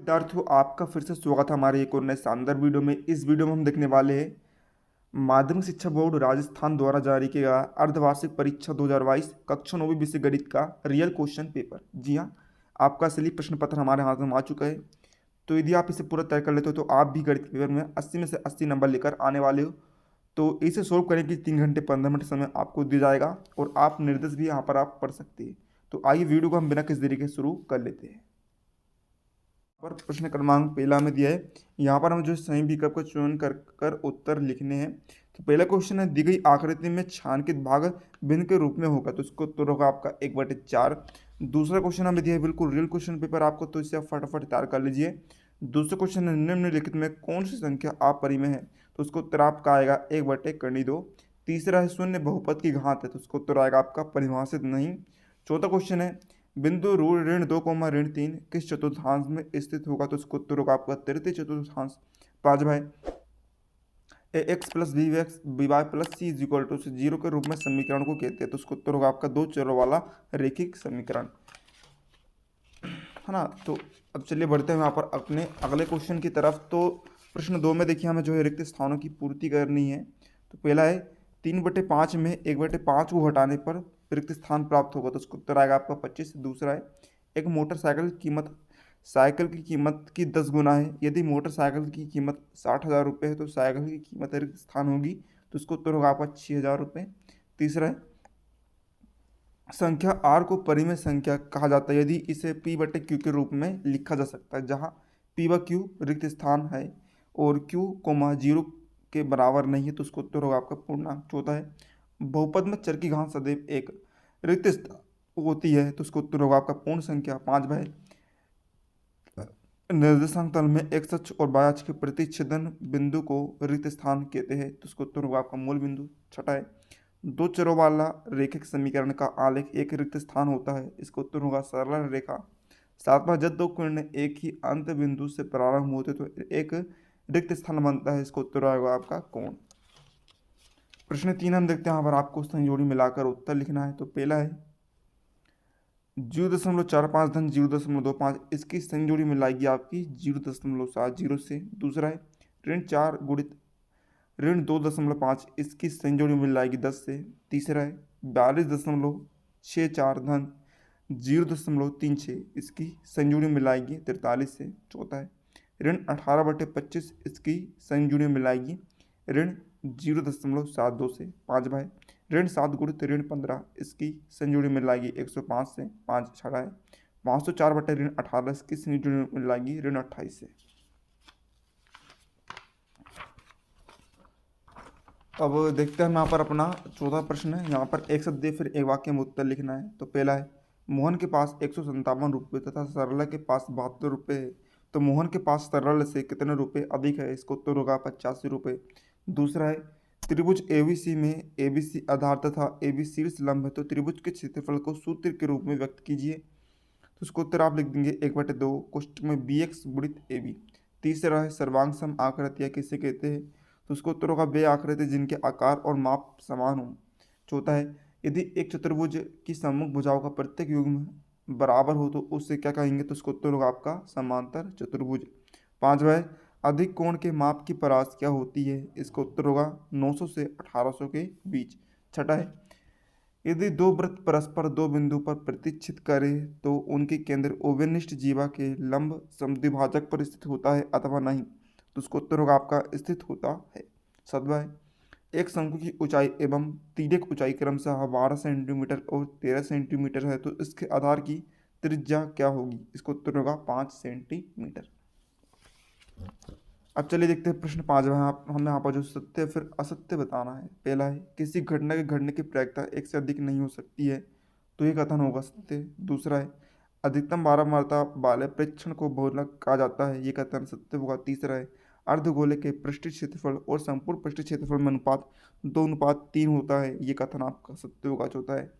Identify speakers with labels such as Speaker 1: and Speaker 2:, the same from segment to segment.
Speaker 1: विद्यार्थियों, आपका फिर से स्वागत है हमारे एक और नए शानदार वीडियो में। इस वीडियो में हम देखने वाले हैं माध्यमिक शिक्षा बोर्ड राजस्थान द्वारा जारी किया गया अर्धवार्षिक परीक्षा 2022 कक्षा 9वीं विषय गणित का रियल क्वेश्चन पेपर। जी हाँ, आपका असली प्रश्न पत्र हमारे हाथ में आ चुका है। तो यदि आप इसे पूरा तय कर लेते हो तो आप भी गणित पेपर में 80 में से 80 नंबर लेकर आने वाले हो। तो इसे सोल्व करने के लिए 3 घंटे 15 मिनट समय आपको दिया जाएगा और आप निर्देश भी यहाँ पर आप पढ़ सकते हैं। तो आइए वीडियो को हम बिना किसी देरी के शुरू कर लेते हैं। पर प्रश्न क्रमांक पहला में दिया है, यहाँ पर हम जो सही विकल्प का चयन कर उत्तर लिखने हैं। तो पहला क्वेश्चन है, दी गई आकृति में छायांकित भाग भिन्न के रूप में होगा, तो इसको उत्तर होगा आपका 1/4। दूसरा क्वेश्चन हमें दिया है बिल्कुल रियल क्वेश्चन पेपर आपको, तो इसे आप फटाफट तैयार कर लीजिए। दूसरा क्वेश्चन है, निम्नलिखित में कौन सी संख्या अपरिमेय है, तो उसको उत्तर आपका आएगा 1/2। तीसरा है, शून्य बहुपद की घात है, तो उसको उत्तर आएगा आपका परिभाषित नहीं। चौथा क्वेश्चन है, बिंदु ऋण 2, ऋण 3 किस चतुर्थांश में स्थित होगा, तो इसको उत्तर होगा आपका तृतीय चतुर्थांश। 5 भाई, ax plus B X B Y plus C is equal to 0 के रूप में समीकरण को कहते हैं, तो उसको उत्तर होगा आपका 2 चरों वाला रैखिक समीकरण, है ना। तो अब चलिए बढ़ते हैं यहाँ पर अपने अगले क्वेश्चन की तरफ। तो प्रश्न 2 में देखिए हमें जो है रिक्त स्थानों की पूर्ति करनी है। तो पहला है, 3/5 में 1/5 को घटाने पर रिक्त स्थान प्राप्त होगा, तो उसका उत्तर आएगा आपका 25। दूसरा है, एक मोटरसाइकिल की कीमत साइकिल की कीमत की 10 गुना है, यदि मोटरसाइकिल की कीमत 60,000 रुपये है तो साइकिल की कीमत रिक्त स्थान होगी, तो उसका उत्तर होगा आपका 6,000 रुपये। तीसरा है, संख्या r को परिमेय संख्या कहा जाता है यदि इसे p/q के रूप में लिखा जा सकता है, जहाँ p/q रिक्त स्थान है और q, 0 के बराबर नहीं है, तो उसको उत्तर होगा आपका पूर्णांक। चौथा है, बहुपद में चर की घात सदैव एक रिक्त स्थान होती है, तो उसको उत्तर होगा आपका पूर्ण संख्या। 5 भाई, निर्देशांक तल में x अक्ष और y अक्ष के प्रतिच्छेदन बिंदु को रिक्त स्थान कहते हैं, तो उसको उत्तर होगा आपका मूल बिंदु। छठा है, 2 चरों वाला रैखिक समीकरण का आलेख एक रिक्त स्थान होता है, इसका उत्तर होगा सरल रेखा। 7वां, जब दो किरण एक ही अंत बिंदु से प्रारंभ होते तो एक रिक्त स्थान बनता है, इसका उत्तर होगा आपका कोण। प्रश्न 3 हम देखते हैं, यहाँ पर आपको संयोजन मिलाकर उत्तर लिखना है। तो पहला है, 0.45 धन 0.25, इसकी संयोजन मिलाएगी आपकी 0.70 से। दूसरा है, ऋण 4 गुणित ऋण 2.5, इसकी संयोजन मिलाएगी 10 से। तीसरा है, 42.64 धन 0.36, इसकी संयोजन मिलाएगी 43 से। चौथा है, ऋण 18/25, इसकी संयोजन मिलाएगी ऋण 0.72 से। 5 भाई, ऋण 7 गुणित ऋण 15, इसकी संयोजन मिलाएगी 105 से। 5 छड़ा है, 504/18, इसकी संयोजन मिलाएगी ऋण 28 से। अब देखते हैं हम यहाँ पर अपना चौथा प्रश्न है। यहाँ पर एक शब्द दे फिर एक वाक्य में उत्तर लिखना है। तो पहला है, मोहन के पास 157 रुपये तथा सरला के पास 72 रुपये है, तो मोहन के पास सरल से कितने रुपये अधिक है, इसको उत्तर होगा 85 रुपये। दूसरा है, त्रिभुज ABC में ABC आधार तथा AB शीर्ष लंब है, तो त्रिभुज के क्षेत्रफल को सूत्र के रूप में व्यक्त कीजिए, तो उसको उत्तर आप लिख देंगे 1/2 कोष्टक में BX गुणित AB। तीसरा है, सर्वांग सम आकृतियाँ किसे कहते हैं, तो उसको उत्तर होगा वे आकृति जिनके आकार और माप समान हो। चौथा है, यदि एक चतुर्भुज की सम्मुख भुजाओं का प्रत्येक युग्म बराबर हो तो उससे क्या कहेंगे, तो उसको उत्तर होगा आपका समांतर चतुर्भुज। 5वां है, अधिक कोण के माप की परास क्या होती है, इसका उत्तर होगा 900 से 1800 के बीच। छठा है, यदि दो वृत्त परस्पर दो बिंदु पर प्रतिच्छेद करें तो उनके केंद्र ओवेनिष्ठ जीवा के लंब समद्विभाजक पर स्थित होता है अथवा नहीं, तो उसका उत्तर होगा आपका स्थित होता है। 7वां है, एक शंकु की ऊंचाई एवं तिर्यक ऊंचाई क्रमशः 12 सेंटीमीटर और 13 सेंटीमीटर है, तो इसके आधार की त्रिज्या क्या होगी, इसका उत्तर होगा 5 सेंटीमीटर। अब चलिए देखते हैं प्रश्न 5 में। हमें यहाँ पर जो सत्य फिर असत्य बताना है। पहला है, किसी घटना के घटने की प्रायिकता एक से अधिक नहीं हो सकती है, तो ये कथन होगा सत्य। दूसरा है, अधिकतम बारंबारता वाले प्रेक्षण को बहुलक कहा जाता है, ये कथन सत्य होगा। तीसरा है, अर्धगोले के पृष्ठीय क्षेत्रफल और संपूर्ण पृष्ठीय क्षेत्रफल में अनुपात 2:3 होता है, ये कथन आपका सत्य होगा। चौथा है,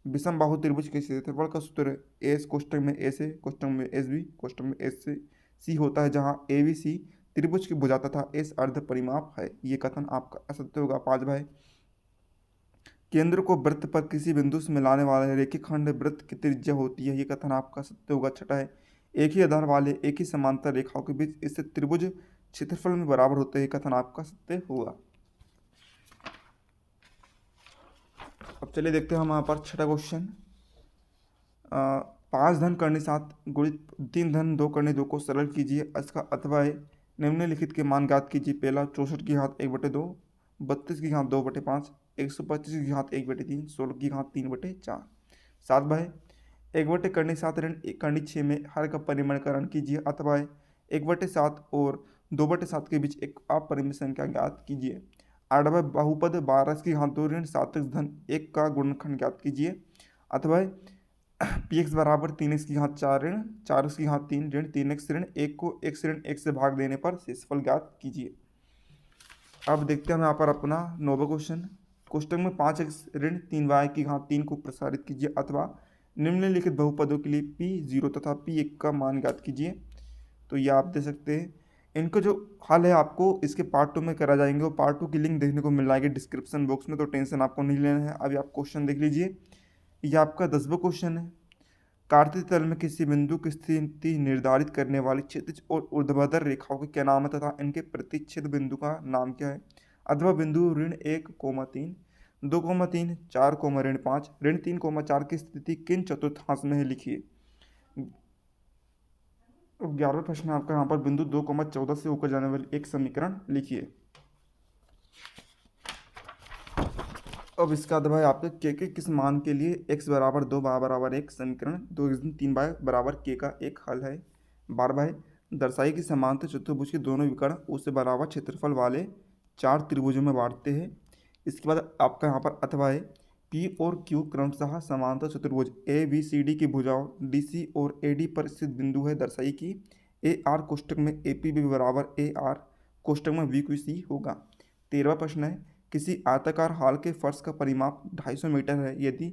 Speaker 1: विषम बाहु त्रिभुज के क्षेत्रफल का सूत्र एस कोष्टक में ए से कोष्टक में एस बी कोष्टक में एस से सी होता है, जहाँ ABC त्रिभुज की भुजा तथा एस अर्ध परिमाप है, ये कथन आपका असत्य होगा। 5 भाई, केंद्र को वृत्त पर किसी बिंदु से मिलाने वाले रेखाखंड वृत्त की त्रिज्या होती है, ये कथन आपका सत्य होगा। छठा है, एक ही आधार वाले एक ही समांतर रेखाओं के बीच इससे त्रिभुज क्षेत्रफल में बराबर होते हैं, कथन आपका सत्य होगा। अब चलिए देखते हैं हम यहाँ पर छठा क्वेश्चन। 5 धन करने 7 गुणित 3 धन 2 करने 2 को सरल कीजिए। इसका अथवा है निम्नलिखित के मान ज्ञात कीजिए। पहला 64 की घात 1/2, 32 की घात 2/5, 125 की घात 1/3, 16 की घात 3/4। 7 भाई 1 करने 7 ऋण 1 करने 6 में हर का परिमाणीकरण कीजिए। अथवा है 1/7 और 2/7 के बीच एक अपरिमेय संख्या ज्ञात कीजिए। 8 भाई बहुपद 12 की घात 2 ऋण 7x धन 1 का गुणनखंड ज्ञात कीजिए। अथवा px बराबर 3x की घात 4 ऋण 4x की घात 3 ऋण 3x ऋण 1 को x ऋण 1 से भाग देने पर शेषफल ज्ञात कीजिए। अब देखते हैं हम यहाँ पर अपना 9वां क्वेश्चन। कोष्टक में 5x ऋण 3y की घात 3 को प्रसारित कीजिए। अथवा निम्नलिखित बहुपदों के लिए p0 तथा p1 का मान ज्ञात कीजिए। तो ये आप दे सकते हैं। इनको जो हल है आपको इसके पार्ट 2 में करा जाएंगे, वो पार्ट 2 की लिंक देखने को मिल जाएगी डिस्क्रिप्शन बॉक्स में, तो टेंशन आपको नहीं लेना है। अभी आप क्वेश्चन देख लीजिए। यह आपका 10वां क्वेश्चन है। कार्तीय तल में किसी बिंदु की स्थिति निर्धारित करने वाली क्षैतिज और ऊर्ध्वाधर रेखाओं के क्या नाम है तथा इनके प्रतिच्छेद बिंदु का नाम क्या है। अथवा बिंदु ऋण 1,3, 2,3, 4, ऋण 5, ऋण 3,4 की स्थिति किन चतुर्थांश में है लिखिए। 11वां प्रश्न आपका यहाँ पर बिंदु 2,14 से होकर जाने वाली एक समीकरण लिखिए। अब इसका बाद भाई आपके के किस मान के लिए x बराबर 2 y बराबर 1 समीकरण 2x3y बराबर k का एक हल है। 12 भाई दर्शाई की समांतर चतुर्भुज के दोनों विकर्ण उससे बराबर क्षेत्रफल वाले 4 त्रिभुजों में बांटते हैं। इसके बाद आपका यहाँ पर अथवा है p और q क्रमशः समांतर चतुर्भुज ABCD की भुजाओं DC और AD पर स्थित बिंदु है। दर्शाई की AR कोष्टक में APB बराबर AR कोष्टक में VQC होगा। 13वां प्रश्न है किसी आयताकार हॉल के फर्श का परिमाप 250 मीटर है। यदि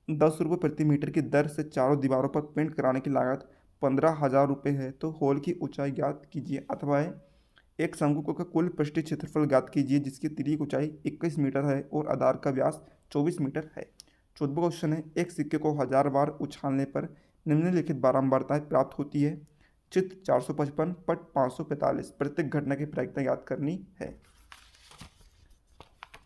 Speaker 1: 10 रुपये प्रति मीटर की दर से चारों दीवारों पर पेंट कराने की लागत 15,000 रुपये है तो हॉल की ऊंचाई ज्ञात कीजिए। अथवा एक शंकु का कुल पृष्ठीय क्षेत्रफल ज्ञात कीजिए जिसकी तिर्यक ऊंचाई 21 मीटर है और आधार का व्यास 24 मीटर है। 14वां क्वेश्चन है एक सिक्के को 1000 बार उछालने पर निम्नलिखित बारंबारताएं प्राप्त होती है। चित्र 455 पट 545 प्रत्येक घटना की प्रायिकता ज्ञात करनी है।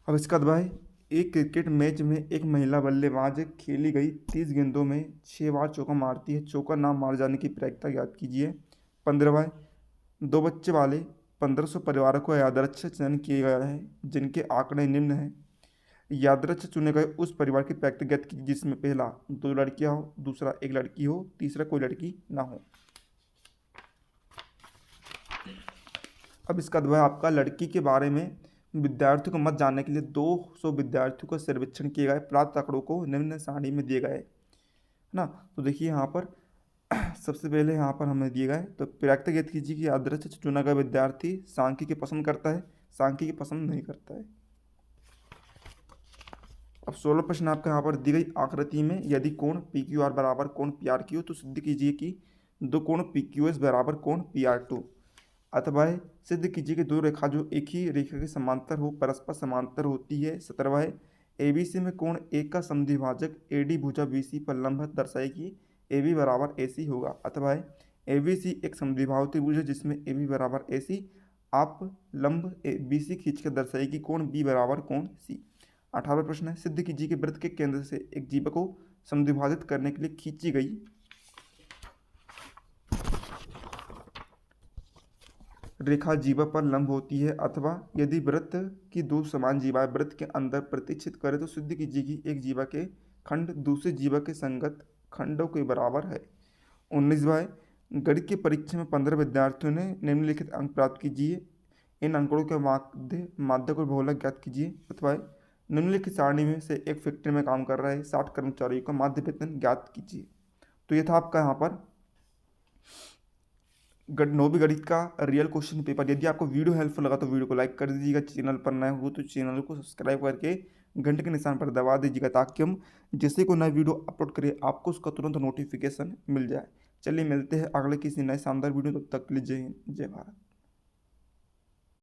Speaker 1: अब इसका भाई एक क्रिकेट मैच में एक महिला बल्लेबाज खेली गई 30 गेंदों में 6 बार चौका मारती है। चौका ना मार जाने की प्रायिकता ज्ञात कीजिए। 15 भाई 2 बच्चे वाले 1500 परिवारों को यादृच्छिक चयन किया गया है जिनके आंकड़े निम्न हैं। यादृच्छिक चुने गए उस परिवार की प्रायिकता ज्ञात कीजिए जिसमें पहला 2 लड़कियां हो, दूसरा 1 लड़की हो, तीसरा कोई लड़की ना हो। अब इसका भाई आपका लड़की के बारे में विद्यार्थियों को मत जानने के लिए 200 विद्यार्थियों का सर्वेक्षण किए गए। प्राप्त आंकड़ों को निम्न सारणी में दिए गए ना। तो देखिए यहाँ पर सबसे पहले यहाँ पर हमें दिए गए तो प्रायिकता ज्ञात कीजिए कि यादृच्छिक चुना गया विद्यार्थी सांख्यिकी पसंद करता है, सांख्यिकी पसंद नहीं करता है। अब 16 प्रश्न आपका यहाँ पर दी गई आकृति में यदि कोण PQR बराबर कोण PRQ तो सिद्ध कीजिए कि दो कोण PQS बराबर कोण PR2। अथवा सिद्ध कीजिए कि दो रेखा जो एक ही रेखा के समांतर हो परस्पर समांतर होती है। 17वां ABC में कोण एक का समद्विभाजक AD भुजा BC पर लंब है। दर्शाए कि AB बराबर AC होगा। अथवा ABC एक समद्विबाहु त्रिभुज है जिसमें AB बराबर AC आप लंब BC खींच कर दर्शाए कि कोण B बराबर कोण C। 18वां प्रश्न है सिद्ध कीजिए कि वृत्त के केंद्र से एक जीवा को समद्विभाजित करने के लिए खींची गई रेखा जीवा पर लंब होती है। अथवा यदि वृत्त की दो समान जीवाएं वृत्त के अंदर प्रतिच्छेद करें तो सिद्ध कीजिए कि एक जीवा के खंड दूसरे जीवा के संगत खंडों के बराबर है। 19वां गणित की परीक्षा में 15 विद्यार्थियों ने निम्नलिखित अंक प्राप्त कीजिए। इन अंकों के माध्य को बहुलक ज्ञात कीजिए। अथवा निम्नलिखित सारणी में से एक फैक्ट्री में काम कर रहा है 60 कर्मचारियों का माध्य वेतन ज्ञात कीजिए। तो ये था आपका यहाँ पर 9वीं गणित का रियल क्वेश्चन पेपर। यदि आपको वीडियो हेल्पफुल लगा तो वीडियो को लाइक कर दीजिएगा। चैनल पर नए हो तो चैनल को सब्सक्राइब करके घंटे के निशान पर दबा दीजिएगा ताकि हम जैसे कोई नया वीडियो अपलोड करें आपको उसका तुरंत नोटिफिकेशन मिल जाए। चलिए मिलते हैं अगले किसी नए शानदार वीडियो, तब तक के लिए जय हिंद जय भारत।